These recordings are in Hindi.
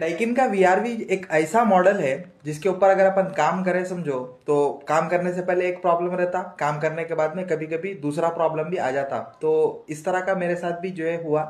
डाइकिन का वीआरवी एक ऐसा मॉडल है जिसके ऊपर अगर अपन काम करें समझो, तो काम करने से पहले एक प्रॉब्लम रहता, काम करने के बाद में कभी कभी दूसरा प्रॉब्लम भी आ जाता। तो इस तरह का मेरे साथ भी जो है हुआ।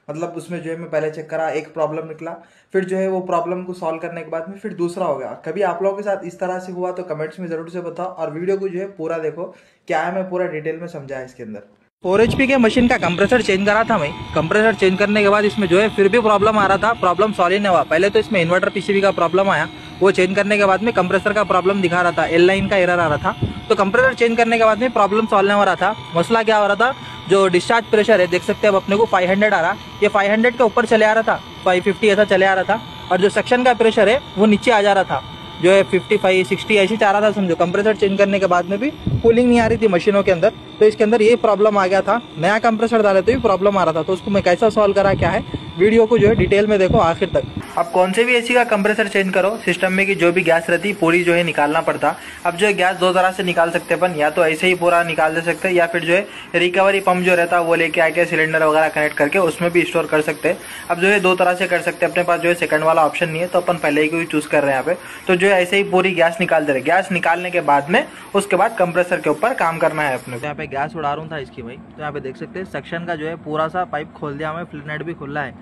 मतलब उसमें जो है मैं पहले चेक करा, एक प्रॉब्लम निकला, फिर जो है वो प्रॉब्लम को सॉल्व करने के बाद में फिर दूसरा हो गया। कभी आप लोगों के साथ इस तरह से हुआ तो कमेंट्स में जरूर से बताओ, और वीडियो को जो है पूरा देखो, क्या है मैं पूरा डिटेल में समझा है इसके अंदर। 4 HP के मशीन का कंप्रेसर चेंज करा था मैं। कंप्रेसर चेंज करने के बाद इसमें जो है फिर भी प्रॉब्लम आ रहा था, प्रॉब्लम सॉल्व ही नहीं हुआ। पहले तो इसमें इन्वर्टर पीसीबी का प्रॉब्लम आया, वो चेंज करने के बाद में कंप्रेसर का प्रॉब्लम दिखा रहा था, एल लाइन का एरर आ रहा था। तो कंप्रेसर चेंज करने के बाद में प्रॉब्लम सॉल्व नहीं हो रहा था। मसला क्या हो रहा था, जो डिस्चार्ज प्रेशर है देख सकते हैं अब अपने को 500 आ रहा, ये 500 के ऊपर चले आ रहा था, 550 ऐसा चले आ रहा था। और जो सेक्शन का प्रेशर है वो नीचे आ जा रहा था, जो है 55 60 ऐसी चाह रहा था समझो। कंप्रेसर चेंज करने के बाद में भी कूलिंग नहीं आ रही थी मशीनों के अंदर, तो इसके अंदर ये प्रॉब्लम आ गया था। नया कंप्रेसर डाले तो भी प्रॉब्लम आ रहा था, तो उसको मैं कैसा सॉल्व करा क्या है, वीडियो को जो है डिटेल में देखो आखिर तक। अब कौन से भी एसी का कंप्रेसर चेंज करो, सिस्टम में की जो भी गैस रहती पूरी जो है निकालना पड़ता। अब जो है गैस दो तरह से निकाल सकते अपन, या तो ऐसे ही पूरा निकाल दे सकते हैं, या फिर जो है रिकवरी पंप जो रहता वो लेके आके सिलेंडर वगैरह कनेक्ट करके उसमें भी स्टोर कर सकते हैं। अब जो है दो तरह से कर सकते हैं, अपने पास जो है सेकंड वाला ऑप्शन नहीं है तो अपन पहले ही को ही चूज कर रहे हैं यहाँ पे। तो जो है ऐसे ही पूरी गैस निकाल दे रहे, गैस निकालने के बाद में उसके बाद कंप्रेसर के ऊपर काम करना है अपने। यहाँ पे गैस उड़ा रहा था इसकी भाई, तो यहाँ पे देख सकते हैं सेक्शन का जो है पूरा सा पाइप खोल दिया हमें, फ्लिपनेट भी खुला है,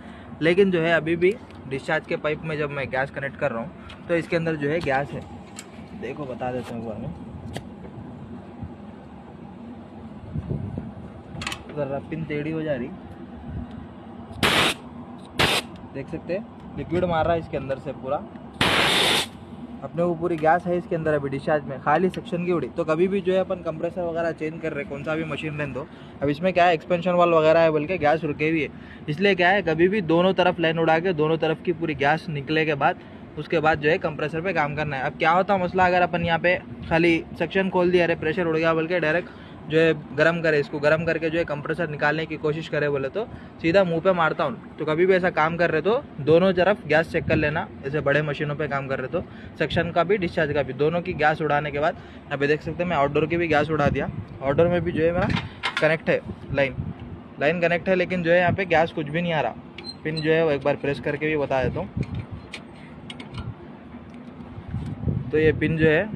लेकिन जो है अभी भी डिस्चार्ज के पाइप में जब मैं गैस कनेक्ट कर रहा हूँ तो इसके अंदर जो है गैस है। देखो बता देता हूँ एक बार में, जरा पिन टेढ़ी हो जा रही, देख सकते हैं लिक्विड मार रहा है इसके अंदर से पूरा, अपने को पूरी गैस है इसके अंदर अभी डिस्चार्ज में, खाली सेक्शन की उड़ी। तो कभी भी जो है अपन कंप्रेसर वगैरह चेंज कर रहे, कौन सा भी मशीन लें दो, अब इसमें क्या है एक्सपेंशन वाल वगैरह है, बल्कि गैस रुके हुई है, इसलिए क्या है कभी भी दोनों तरफ लाइन उड़ा के दोनों तरफ की पूरी गैस निकले के बाद उसके बाद जो है कंप्रेसर पे काम करना है। अब क्या होता मसला, अगर अपन यहाँ पे खाली सेक्शन खोल दिया, अरे प्रेशर उड़ गया, बल्कि डायरेक्ट जो है गर्म करे, इसको गर्म करके जो है कंप्रेसर निकालने की कोशिश करे बोले तो सीधा मुंह पे मारता हूँ। तो कभी भी ऐसा काम कर रहे तो दोनों तरफ गैस चेक कर लेना, जैसे बड़े मशीनों पे काम कर रहे तो सेक्शन का भी डिस्चार्ज का भी, दोनों की गैस उड़ाने के बाद यहाँ पे देख सकते हैं मैं आउटडोर की भी गैस उड़ा दिया। आउटडोर में भी जो है मेरा कनेक्ट है, लाइन कनेक्ट है, लेकिन जो है यहाँ पे गैस कुछ भी नहीं आ रहा। पिन जो है वो एक बार प्रेस करके भी बता देता हूँ, तो ये पिन जो है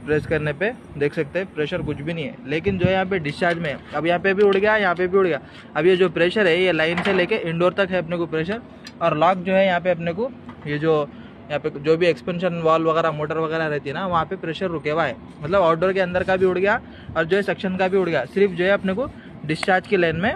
प्रेस करने पे देख सकते हैं प्रेशर कुछ भी नहीं है, लेकिन जो है यहाँ पे डिस्चार्ज में, अब यहाँ पे भी उड़ गया, यहाँ पे भी उड़ गया। अब ये जो प्रेशर है ये लाइन से लेके इंडोर तक है अपने को प्रेशर, और लॉक जो है यहाँ पे अपने को ये जो यहाँ पे जो भी एक्सपेंशन वाल वगैरह मोटर वगैरह रहती है ना, वहाँ पे प्रेशर रुके हुआ है। मतलब आउटडोर के अंदर का भी उड़ गया और जो है सेक्शन का भी उड़ गया, सिर्फ जो है अपने को डिस्चार्ज की लाइन में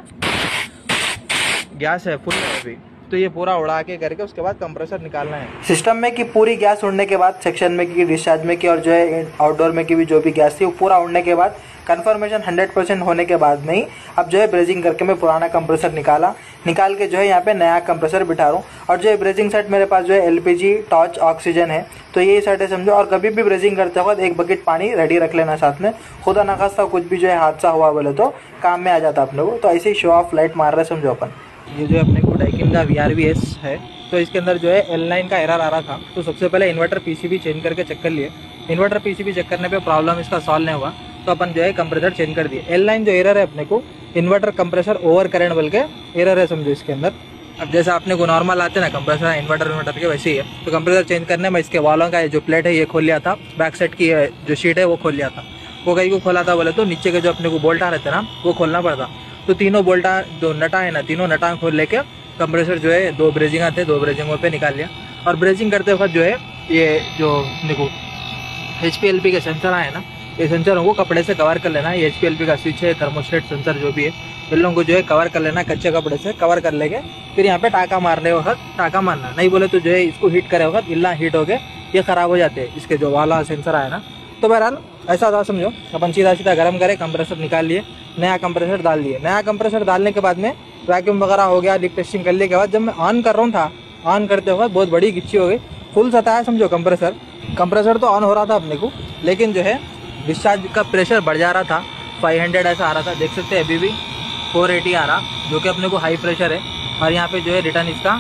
गैस है फुल है अभी। तो ये पूरा उड़ा के करके उसके बाद कंप्रेसर निकालना है। सिस्टम में की पूरी गैस उड़ने के बाद, सेक्शन में की, डिस्चार्ज में की, और जो है आउटडोर में की भी जो भी गैस थी वो पूरा उड़ने के बाद, कंफर्मेशन 100% होने के बाद में ही अब जो है ब्रेजिंग करके मैं पुराना कंप्रेसर निकाल के जो है यहाँ पे नया कंप्रेसर बिठा रहा हूँ। और जो है ब्रेजिंग सेट मेरे पास जो है LPG, टॉर्च, ऑक्सीजन है, तो यही सेट है समझो। और कभी भी ब्रेजिंग करते वक्त एक बकेट पानी रेडी रख लेना साथ में, खुदा ना खास्ता कुछ भी जो है हादसा हुआ बोले तो काम में आ जाता अपने को। तो ऐसे ही शो ऑफ लाइट मार रहे समझो अपन। ये जो अपने को डाइकिन का VRVS है, तो इसके अंदर जो है L9 का एरर आ रहा था, तो सबसे पहले इन्वर्टर पीसीबी चेंज करके चेक कर लिए। इन्वर्टर पीसीबी चेक करने पे प्रॉब्लम इसका सॉल्व नहीं हुआ, तो अपन जो है कंप्रेसर चेंज कर दिए। L9 जो एरर है अपने को इन्वर्टर कंप्रेसर ओवर करंट बोल के एरर है समझो इसके अंदर। अब जैसे आपने को नॉर्मल आते ना कंप्रेसर इन्वर्टर के, वैसे ही है। तो कंप्रेसर चेंज करने में इसके वालों का जो प्लेट है ये खोल लिया था, बैक साइड की जो शीट है वो खोल लिया था। वो कहीं को खोला था बोले तो नीचे के जो अपने को बोल्टा रहते ना वो खोलना पड़ता। तो तीनों बोल्टा जो नटा है ना, तीनों नटा खोल लेके कंप्रेसर जो है दो ब्रेजिंग आते, दो ब्रेजिंगों पे निकाल लिया। और ब्रेजिंग करते वक्त जो है ये जो देखो HPLP के सेंसर आए ना, ये सेंसरों को कपड़े से कवर कर लेना। ये HPLP का स्विच है, थर्मोस्टेट सेंसर जो भी है, इन लोगों को जो है कवर कर लेना, कच्चे कपड़े से कवर कर लेके फिर यहाँ पे टाका मारने वक्त टाका मारना, नहीं बोले तो जो है इसको हीट करे वक्त इल्ला हीट हो गए ये खराब हो जाते हैं, इसके जो वाला सेंसर आए ना। तो बहरहाल ऐसा था समझो, अपन सीधा गर्म करे, कंप्रेसर निकाल लिए, नया कंप्रेसर डाल दिए। नया कंप्रेसर डालने के बाद में वैक्यूम वगैरह हो गया, लीक टेस्टिंग करने के बाद जब मैं ऑन कर रहा था, ऑन करते वक्त बहुत बड़ी गिच्ची हो गई, फुल सताया समझो कंप्रेसर तो ऑन हो रहा था अपने को, लेकिन जो है डिस्चार्ज का प्रेशर बढ़ जा रहा था, 500 ऐसा आ रहा था। देख सकते हैं अभी भी 480 आ रहा, जो कि अपने को हाई प्रेशर है। और यहाँ पे जो है रिटर्न इसका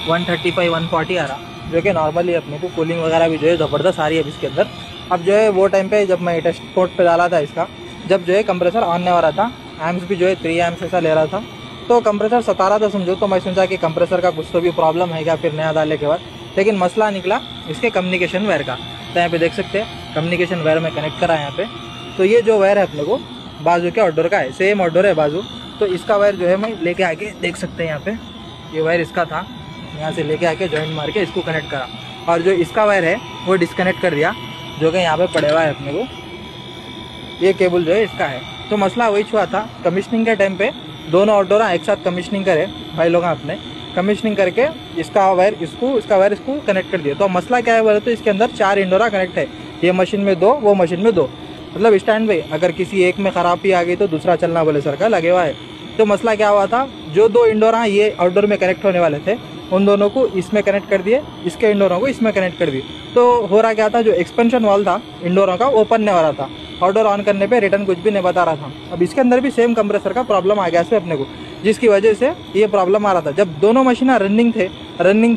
135 140 आ रहा, जो कि नॉर्मली अपने को कूलिंग वगैरह भी जो है ज़बरदस्त आ रही है इसके अंदर। अब जो है वो टाइम पे जब मैं टेस्ट पोर्ट पे डाला था इसका, जब जो है कंप्रेसर ऑन नहीं हो रहा था, एम्स भी जो है 3 एम्स ऐसा ले रहा था, तो कंप्रेसर सता रहा था समझो, तो मैं सोचा कि कंप्रेसर का कुछ तो भी प्रॉब्लम है क्या फिर नया डालने के बाद, लेकिन मसला निकला इसके कम्युनिकेशन वायर का। तो यहाँ पे देख सकते हैं कम्युनिकेशन वायर में कनेक्ट करा है यहाँ पे। तो ये जो वायर है अपने को बाजू के आउटडोर का है, सेम आउटडोर है बाजू। तो इसका वायर जो है मैं लेके आके देख सकते हैं यहाँ पे, ये वायर इसका था, यहाँ से लेके आके जॉइंट मार के इसको कनेक्ट करा, और जो इसका वायर है वो डिस्कनेक्ट कर दिया, जो कि यहाँ पे पड़े हुआ है अपने को, ये केबल जो है इसका है। तो मसला वही हुआ था कमीशनिंग के टाइम पे, दोनों आउटडोर एक साथ कमीशनिंग करे भाई लोग अपने, कमीशनिंग करके इसका वायर इसको कनेक्ट कर दिया। तो मसला क्या है बोले तो इसके अंदर 4 इंडोरा कनेक्ट है, ये मशीन में 2, वो मशीन में 2, मतलब स्टैंड पे अगर किसी एक में खराबी आ गई तो दूसरा चलना बोले सर का लगे हुआ है। तो मसला क्या हुआ था, जो 2 इंडोरा ये आउटडोर में कनेक्ट होने वाले थे उन दोनों को इसमें कनेक्ट कर दिए, इसके इंडोरों को इसमें कनेक्ट कर दिए। तो हो रहा क्या था, जो एक्सपेंशन वाल था इंडोरों का ओपन नहीं हो रहा था, आउटडोर ऑन करने पे रिटर्न कुछ भी नहीं बता रहा था। अब इसके अंदर भी सेम कंप्रेसर का प्रॉब्लम आ गया इसमें अपने को, जिसकी वजह से ये प्रॉब्लम आ रहा था। जब दोनों मशीन रनिंग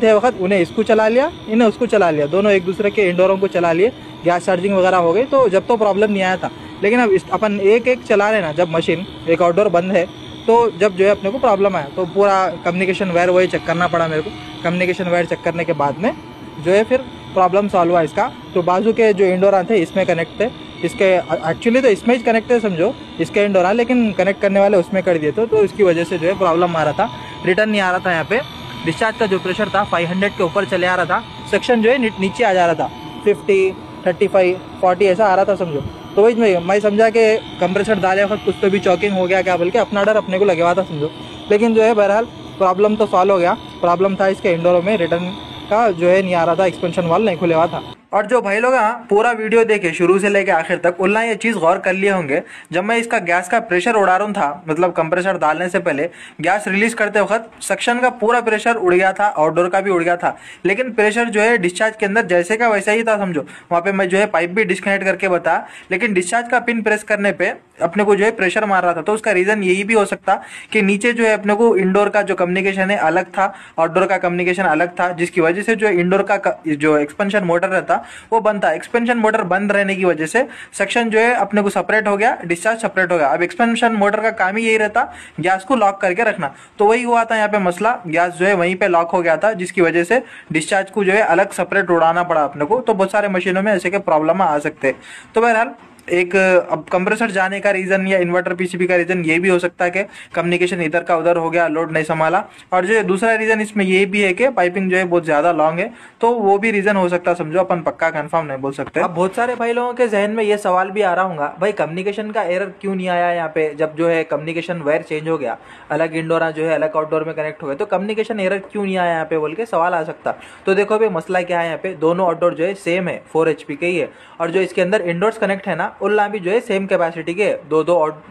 थे वक्त उन्हें इसको चला लिया, इन्हें उसको चला लिया, दोनों एक दूसरे के इंडोरों को चला लिए, गैस चार्जिंग वगैरह हो गई, तो जब तो प्रॉब्लम नहीं आया था। लेकिन अब अपन एक चला रहे ना, जब मशीन एक आउटडोर बंद है तो जब जो है अपने को प्रॉब्लम आया, तो पूरा कम्युनिकेशन वायर वही चेक करना पड़ा मेरे को। कम्युनिकेशन वायर चेक करने के बाद में जो है फिर प्रॉब्लम सॉल्व हुआ इसका। तो बाजू के जो इंडोरा थे इसमें कनेक्ट थे, इसके एक्चुअली तो इसमें ही कनेक्ट है समझो, इसके इंडोरा, लेकिन कनेक्ट करने वाले उसमें कर दिए। तो इसकी वजह से जो है प्रॉब्लम आ रहा था, रिटर्न नहीं आ रहा था। यहाँ पे डिस्चार्ज का जो प्रेशर था 500 के ऊपर चले आ रहा था, सेक्शन जो है नीचे आ जा रहा था, 50, 35, 40 ऐसा आ रहा था समझो। तो वही मैं समझा कि कंप्रेसर डाले वक्त कुछ तो भी चॉकिंग हो गया क्या, बल्कि अपना डर अपने को लगे हुआ था समझो। लेकिन जो है बहरहाल प्रॉब्लम तो सॉल्व हो गया। प्रॉब्लम था इसके इंडोरों में रिटर्न का जो है नहीं आ रहा था, एक्सपेंशन वाल नहीं खुले हुआ था। और जो भाई लोग पूरा वीडियो देखे शुरू से लेके आखिर तक, उन्हें ये चीज़ गौर कर लिए होंगे, जब मैं इसका गैस का प्रेशर उड़ा रहा था, मतलब कंप्रेसर डालने से पहले गैस रिलीज करते वक्त सक्शन का पूरा प्रेशर उड़ गया था, आउटडोर का भी उड़ गया था, लेकिन प्रेशर जो है डिस्चार्ज के अंदर जैसे का वैसा ही था समझो। वहाँ पे मैं जो है पाइप भी डिस्कनेक्ट करके बताया, लेकिन डिस्चार्ज का पिन प्रेस करने पे अपने को जो है प्रेशर मार रहा था। तो उसका रीजन यही भी हो सकता कि नीचे जो है अपने को इंडोर का जो कम्युनिकेशन है अलग था, आउटडोर का कम्युनिकेशन अलग था, जिसकी वजह से जो इंडोर का जो एक्सपेंशन मोटर रहता वो बंद था। एक्सपेंशन मोटर बंद रहने की वजह से सेक्शन जो है अपने को सेपरेट हो गया, डिस्चार्ज सेपरेट हो गया। अब एक्सपेंशन मोटर का काम ही यही रहता, गैस को लॉक करके रखना। तो वही हुआ था यहाँ पे मसला, गैस जो है वहीं पे लॉक हो गया था, जिसकी वजह से डिस्चार्ज को जो है अलग सेपरेट उड़ाना पड़ा अपने को। तो बहुत सारे मशीनों में ऐसे के प्रॉब्लम आ सकते हैं। तो बहरहाल एक अब कंप्रेसर जाने का रीजन या इन्वर्टर पीसीबी का रीजन ये भी हो सकता है कि कम्युनिकेशन इधर का उधर हो गया, लोड नहीं संभाला। और जो दूसरा रीजन इसमें ये भी है कि पाइपिंग जो है बहुत ज्यादा लॉन्ग है, तो वो भी रीजन हो सकता है समझो, अपन पक्का कंफर्म नहीं बोल सकते। अब बहुत सारे भाई लोगों के जहन में ये सवाल भी आ रहा होगा, भाई कम्युनिकेशन का एरर क्यों नहीं आया यहाँ पे, जब जो है कम्युनिकेशन वायर चेंज हो गया, अलग इंडोर जो है अलग आउटडोर में कनेक्ट हो गए, तो कम्युनिकेशन एरर क्यों नहीं आया यहाँ पे बोल के सवाल आ सकता। तो देखो भाई मसला क्या है, यहाँ पे दोनों आउटडोर जो है सेम है, 4 HP के ही है, और जो इसके अंदर इंडोर्स कनेक्ट है ना उल्ला भी जो है सेम कैपेसिटी के, दो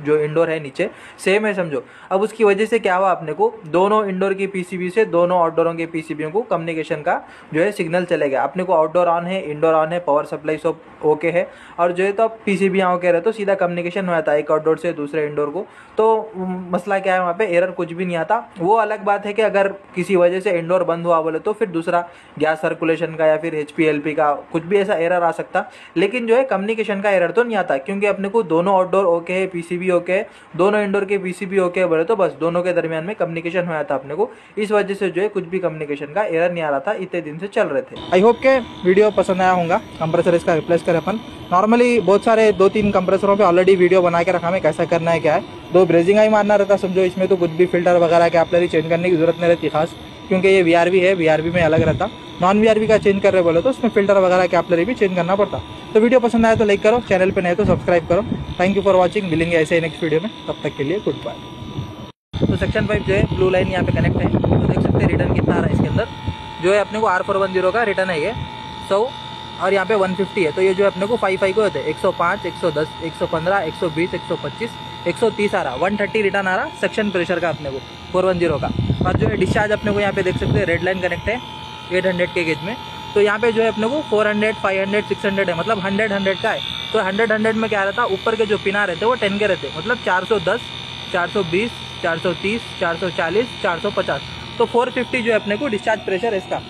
जो इंडोर है नीचे सेम है समझो। अब उसकी वजह से क्या हुआ, अपने को दोनों इंडोर की पीसीबी से दोनों आउटडोरों के पीसीबी को कम्युनिकेशन का जो है सिग्नल चलेगा। अपने को आउटडोर ऑन है, इंडोर ऑन है, पावर सप्लाई सब ओके है, और जो है तो पीसीबी ओके रहे तो सीधा कम्युनिकेशन हुआ था एक आउटडोर से दूसरे इंडोर को। तो मसला क्या है, वहाँ पे एरर कुछ भी नहीं आता। वो अलग बात है कि अगर किसी वजह से इंडोर बंद हुआ बोले तो फिर दूसरा गैस सर्कुलेशन का या फिर HPLP का कुछ भी ऐसा एरर आ सकता, लेकिन जो है कम्युनिकेशन का एरर तो नहीं आता, क्योंकि अपने को दोनों आउटडोर ओके है, पीसीबी ओके है, दोनों इंडोर के पीसीबी ओके है बोले तो बस दोनों के दरमियान में कम्युनिकेशन हुआ था अपने को। इस वजह से जो है कुछ भी कम्युनिकेशन का एरर नहीं आ रहा था, इतने दिन से चल रहे थे। आई होप के वीडियो पसंद आया होगा। कंप्रेसर इसका रिप्लेस करें अपन, नॉर्मली बहुत सारे 2-3 कंप्रेसरों पे ऑलरेडी वीडियो बना के रखा है कैसा करना है क्या है। 2 ब्रेजिंग ही मारना रहता समझो, इसमें तो कुछ भी फिल्टर वगैरह के आपने चेंज करने की जरूरत नहीं रहती खास, क्योंकि ये VRV है, VRV में अलग रहता। नॉन VRV का चेंज कर रहे बोले तो उसमें फिल्टर वगैरह के आपने भी चेंज करना पड़ता। तो वीडियो पसंद आया तो लाइक करो, चैनल पे नहीं तो सब्सक्राइब करो। थैंक यू फॉर वॉचिंग, मिलेंगे ऐसे ही नेक्स्ट वीडियो में, तब तक के लिए गुड बाय। तो सेक्शन पाइप जो है ब्लू लाइन यहाँ पे कनेक्ट है, तो देख सकते हैं रिटर्न कितना आ रहा है इसके अंदर। जो है अपने को R410 का रिटर्न है ये 100, और यहाँ पे 150 है। तो ये जो अपने को 5 को होते हैं 105, 110, 115, 120, 125, 130 आ रहा, 130 रिटर्न आ रहा सेक्शन प्रेशर का अपने को 410 का। और जो है डिस्चार्ज अपने को यहाँ पे देख सकते हैं रेड लाइन कनेक्ट है 800 के गेज में। तो यहाँ पे जो है अपने को 400, 500, 600 है, मतलब 100 का है। तो 100 में क्या रहता, ऊपर के जो पिना रहते हैं वो 10 के रहते हैं, मतलब 410, 420, 430, 440, 450। तो 450 जो है अपने को डिस्चार्ज प्रेशर है इसका।